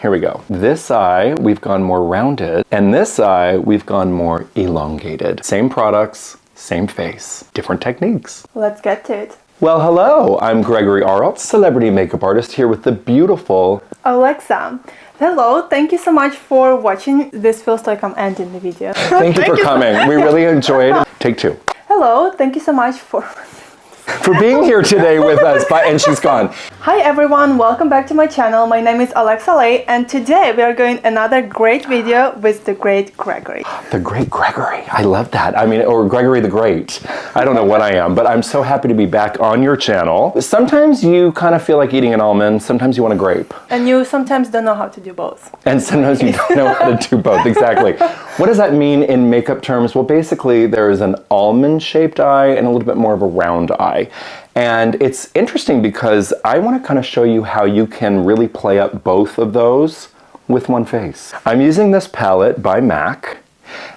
Here we go. This eye, we've gone more rounded, and this eye, we've gone more elongated. Same products, same face, different techniques. Let's get to it. Well, hello, I'm Gregory Arlt, celebrity makeup artist, here with the beautiful Alexa. Hello, thank you so much for watching. This feels like I'm ending the video. Thank you for coming. We really enjoyed it. Take two. Hello, thank you so much for being here today with us. And she's gone. Hi everyone, welcome back to my channel. My name is Alexa Lay, and today we are going another great video with the great Gregory. The great Gregory. I love that. I mean, or Gregory the Great. I don't know what I am, but I'm so happy to be back on your channel. Sometimes you kind of feel like eating an almond, sometimes you want a grape. And you sometimes don't know how to do both. And sometimes you don't know how to do both, exactly. What does that mean in makeup terms? Well, basically there's an almond-shaped eye and a little bit more of a round eye. And it's interesting because I want to kind of show you how you can really play up both of those with one face. I'm using this palette by MAC,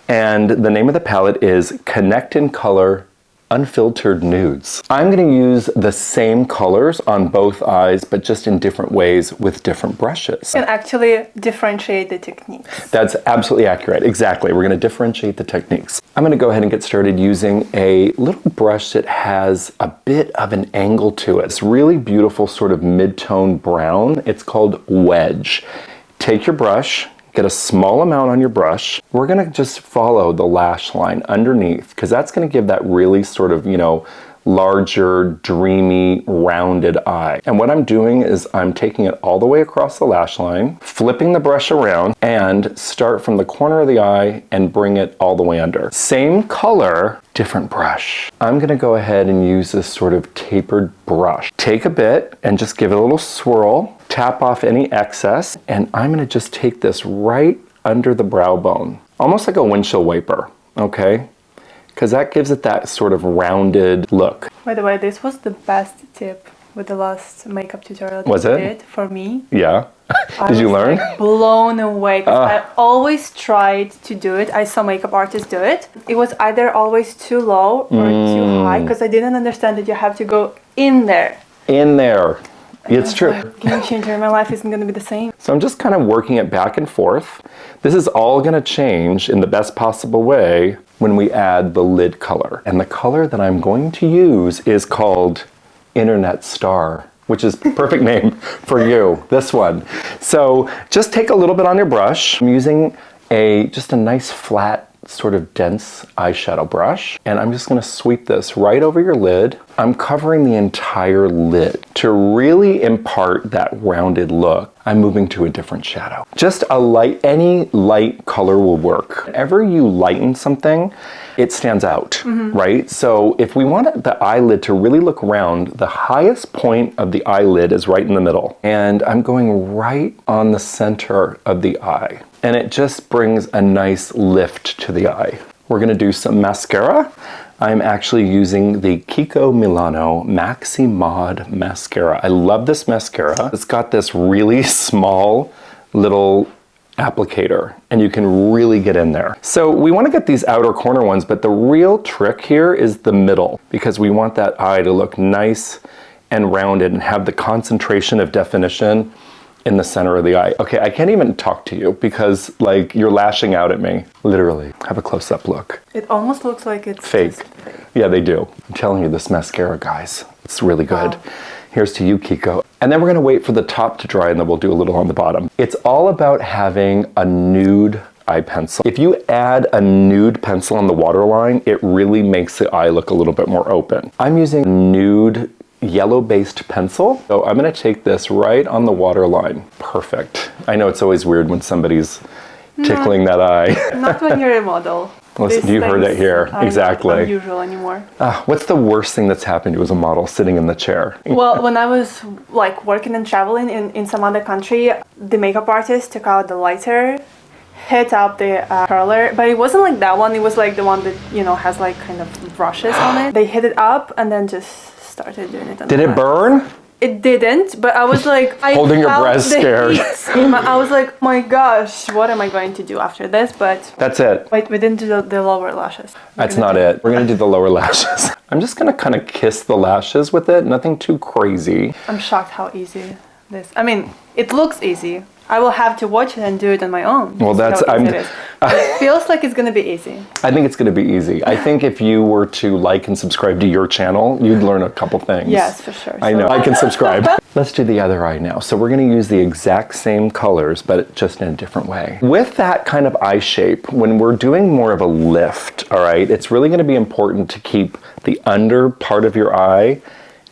and the name of the palette is Connect in Color Unfiltered Nudes. I'm going to use the same colors on both eyes, but just in different ways with different brushes. You can actually differentiate the techniques. That's absolutely accurate. Exactly. We're going to differentiate the techniques. I'm going to go ahead and get started using a little brush that has a bit of an angle to it. It's really beautiful sort of mid-tone brown. It's called Wedge. Take your brush, get a small amount on your brush. We're going to just follow the lash line underneath because that's going to give that really sort of, larger, dreamy, rounded eye. And what I'm doing is I'm taking it all the way across the lash line, flipping the brush around, and start from the corner of the eye and bring it all the way under. Same color, different brush. I'm going to go ahead and use this sort of tapered brush. Take a bit and just give it a little swirl, tap off any excess, and I'm going to just take this right under the brow bone, almost like a windshield wiper, okay? Because that gives it that sort of rounded look. By the way, this was the best tip with the last makeup tutorial that was you it? did for me. Yeah. Did you learn? Like blown away. I always tried to do it. I saw makeup artists do it. It was either always too low or too high because I didn't understand that you have to go in there. In there. It's true. Like, game changer. My life isn't going to be the same. So I'm just kind of working it back and forth. This is all going to change in the best possible way when we add the lid color. And the color that I'm going to use is called Internet Star, which is the perfect name for you, this one. So just take a little bit on your brush. I'm using just a nice flat sort of dense eyeshadow brush, and I'm just going to sweep this right over your lid. I'm covering the entire lid. To really impart that rounded look, I'm moving to a different shadow. Just any light color will work. Whenever you lighten something, it stands out, right? So if we want the eyelid to really look round, the highest point of the eyelid is right in the middle. And I'm going right on the center of the eye. And it just brings a nice lift to the eye. We're gonna do some mascara. I'm actually using the KIKO Milano Maxi Mod Mascara. I love this mascara. It's got this really small little applicator, and you can really get in there. So we want to get these outer corner ones, but the real trick here is the middle, because we want that eye to look nice and rounded and have the concentration of definition in the center of the eye. Okay, I can't even talk to you because like you're lashing out at me, literally. Have a close-up look. It almost looks like it's fake. just fake. Yeah, they do. I'm telling you, this mascara, guys, it's really good. Wow. Here's to you, KIKO. And then we're gonna wait for the top to dry and then we'll do a little on the bottom. It's all about having a nude eye pencil. If you add a nude pencil on the waterline, it really makes the eye look a little bit more open. I'm using nude yellow-based pencil. So I'm gonna take this right on the waterline. Perfect. I know it's always weird when somebody's tickling that eye. Not when you're a model. Listen, you heard it here. Exactly. Not unusual anymore. What's the worst thing that's happened to you as a model sitting in the chair? Well, when I was like working and traveling in some other country, the makeup artist took out the lighter, hit up the curler, but it wasn't like that one. It was like the one that, has like kind of brushes on it. They hit it up and then just started doing it. Did it burn? It didn't, but I was like, holding your breath, scared. I was like, my gosh, what am I going to do after this? But that's it. Wait, we didn't do the lower lashes. That's not it. We're gonna do the lower lashes. I'm just gonna kind of kiss the lashes with it. Nothing too crazy. I'm shocked how easy this. I mean, it looks easy. I will have to watch it and do it on my own. Well, that's it feels like it's gonna be easy. I think it's gonna be easy. I think if you were to like and subscribe to your channel, you'd learn a couple things. Yes, for sure. I know. I can subscribe. Let's do the other eye now. So we're gonna use the exact same colors, but just in a different way. With that kind of eye shape, when we're doing more of a lift, all right, it's really gonna be important to keep the under part of your eye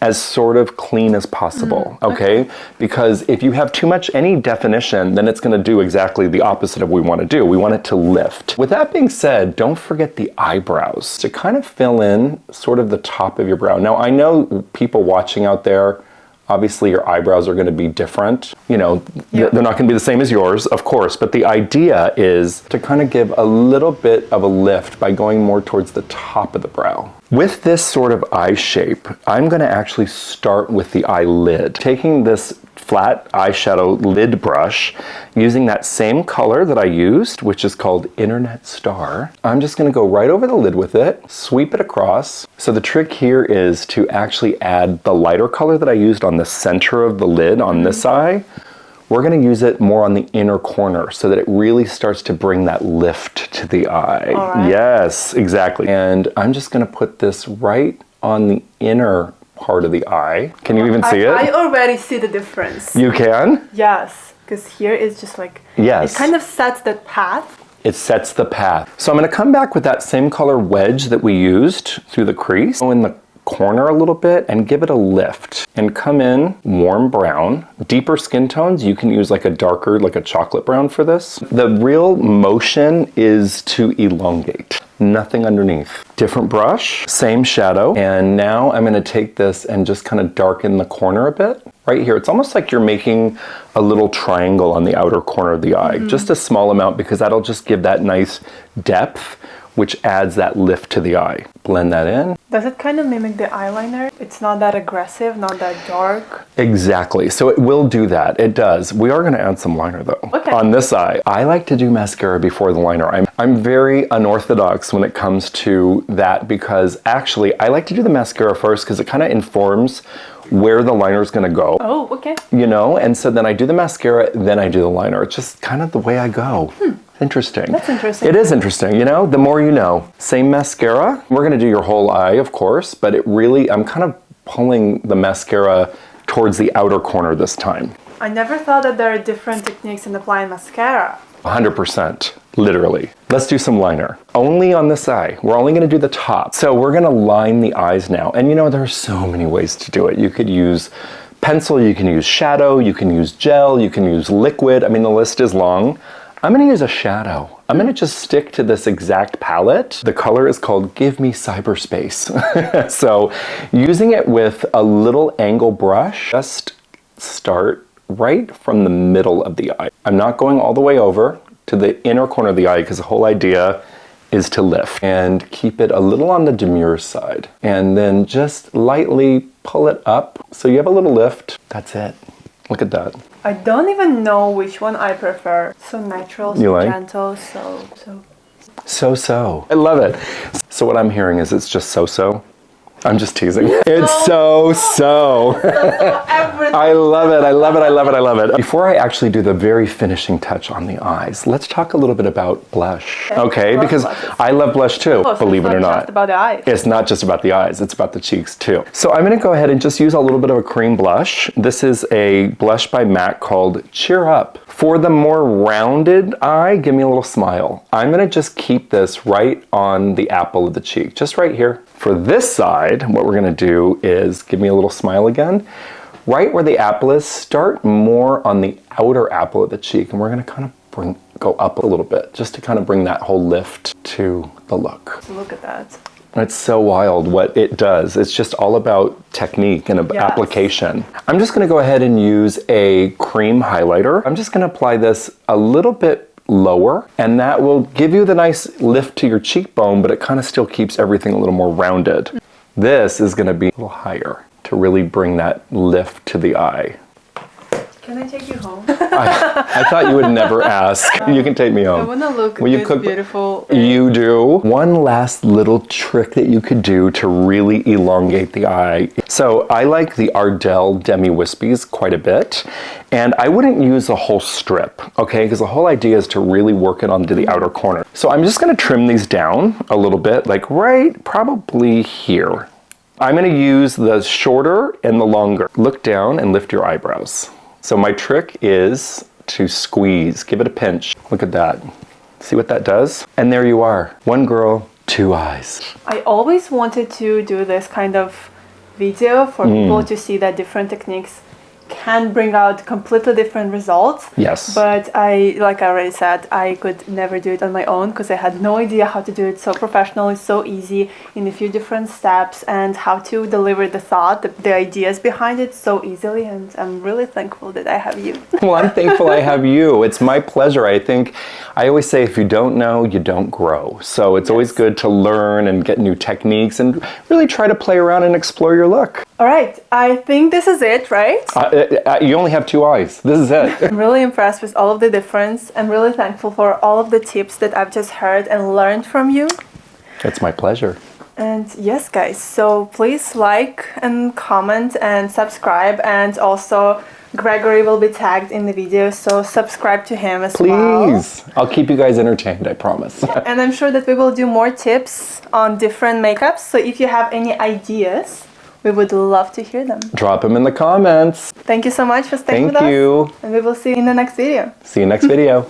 as sort of clean as possible, okay? Because if you have too much any definition, then it's gonna do exactly the opposite of what we wanna do. We want it to lift. With that being said, don't forget the eyebrows to kind of fill in sort of the top of your brow. Now, I know people watching out there, obviously your eyebrows are gonna be different. You know, they're not gonna be the same as yours, of course, but the idea is to kind of give a little bit of a lift by going more towards the top of the brow. With this sort of eye shape, I'm gonna actually start with the eyelid. Taking this flat eyeshadow lid brush, using that same color that I used, which is called Internet Star, I'm just gonna go right over the lid with it, sweep it across. So the trick here is to actually add the lighter color that I used on the center of the lid on this eye. We're gonna use it more on the inner corner so that it really starts to bring that lift to the eye. Right. Yes, exactly. And I'm just gonna put this right on the inner part of the eye. Can you even see it? I already see the difference. You can? Yes, because here is just like, yes, it kind of sets that path. It sets the path. So I'm gonna come back with that same color wedge that we used through the crease. Go in the corner a little bit and give it a lift and come in warm brown. Deeper skin tones, you can use like a darker, like a chocolate brown for this. The real motion is to elongate, nothing underneath. Different brush, same shadow. And now I'm gonna take this and just kind of darken the corner a bit. Right here, it's almost like you're making a little triangle on the outer corner of the eye. Just a small amount because that'll just give that nice depth, which adds that lift to the eye. Blend that in. Does it kind of mimic the eyeliner? It's not that aggressive, not that dark. Exactly, so it will do that, it does. We are gonna add some liner though. Okay. On this eye. I like to do mascara before the liner. I'm very unorthodox when it comes to that because actually I like to do the mascara first because it kind of informs where the liner is gonna go. Oh, okay. You know, and so then I do the mascara, then I do the liner. It's just kind of the way I go. Interesting. That's interesting. It is interesting, you know, the more you know. Same mascara. We're gonna do your whole eye, of course, but it really, I'm kind of pulling the mascara towards the outer corner this time. I never thought that there are different techniques in applying mascara. 100%, literally. Let's do some liner. Only on this eye. We're only gonna do the top. So we're gonna line the eyes now. And you know, there are so many ways to do it. You could use pencil, you can use shadow, you can use gel, you can use liquid. I mean, the list is long. I'm gonna use a shadow. I'm gonna just stick to this exact palette. The color is called Give Me Cyberspace. So using it with a little angle brush, just start right from the middle of the eye. I'm not going all the way over to the inner corner of the eye because the whole idea is to lift and keep it a little on the demure side. And then just lightly pull it up so you have a little lift. That's it. Look at that. I don't even know which one I prefer. So natural, so gentle, so. I love it. So what I'm hearing is it's just so. I'm just teasing. It's so. I love it, I love it, I love it, I love it. Before I actually do the very finishing touch on the eyes, let's talk a little bit about blush. Okay, because I love blush too, believe it or not. It's not just about the eyes. It's not just about the eyes, it's about the cheeks too. So I'm gonna go ahead and just use a little bit of a cream blush. This is a blush by MAC called Cheer Up. For the more rounded eye, give me a little smile. I'm gonna just keep this right on the apple of the cheek, just right here. For this side, what we're gonna do is give me a little smile again. Right where the apple is, start more on the outer apple of the cheek, and we're gonna kind of go up a little bit, just to kind of bring that whole lift to the look. Look at that. It's so wild what it does. It's just all about technique and application. I'm just gonna go ahead and use a cream highlighter. I'm just gonna apply this a little bit lower, and that will give you the nice lift to your cheekbone, but it kind of still keeps everything a little more rounded. This is gonna be a little higher to really bring that lift to the eye. Can I take you home? I thought you would never ask. You can take me home. I want to look Will you this cook? beautiful. You do. One last little trick that you could do to really elongate the eye. So I like the Ardell Demi Wispies quite a bit. And I wouldn't use a whole strip, okay? Because the whole idea is to really work it onto the outer corner. So I'm just gonna trim these down a little bit, like right probably here. I'm gonna use the shorter and the longer. Look down and lift your eyebrows. So my trick is to squeeze, give it a pinch. Look at that. See what that does? And there you are. One girl, two eyes. I always wanted to do this kind of video for people to see that different techniques can bring out completely different results. Yes. But like I already said, I could never do it on my own because I had no idea how to do it so professionally, so easy, in a few different steps, and how to deliver the thought, the ideas behind it so easily. And I'm really thankful that I have you. Well, I'm thankful I have you. It's my pleasure. I think I always say if you don't know, you don't grow. So it's always good to learn and get new techniques and really try to play around and explore your look. All right, I think this is it, right? You only have two eyes. This is it. I'm really impressed with all of the difference. I'm really thankful for all of the tips that I've just heard and learned from you. It's my pleasure. And yes, guys, so please like and comment and subscribe, and also Gregory will be tagged in the video, so subscribe to him as well. Please. I'll keep you guys entertained, I promise. And I'm sure that we will do more tips on different makeups, so if you have any ideas, we would love to hear them. Drop them in the comments. Thank you so much for staying with us. Thank you. And we will see you in the next video. See you next video.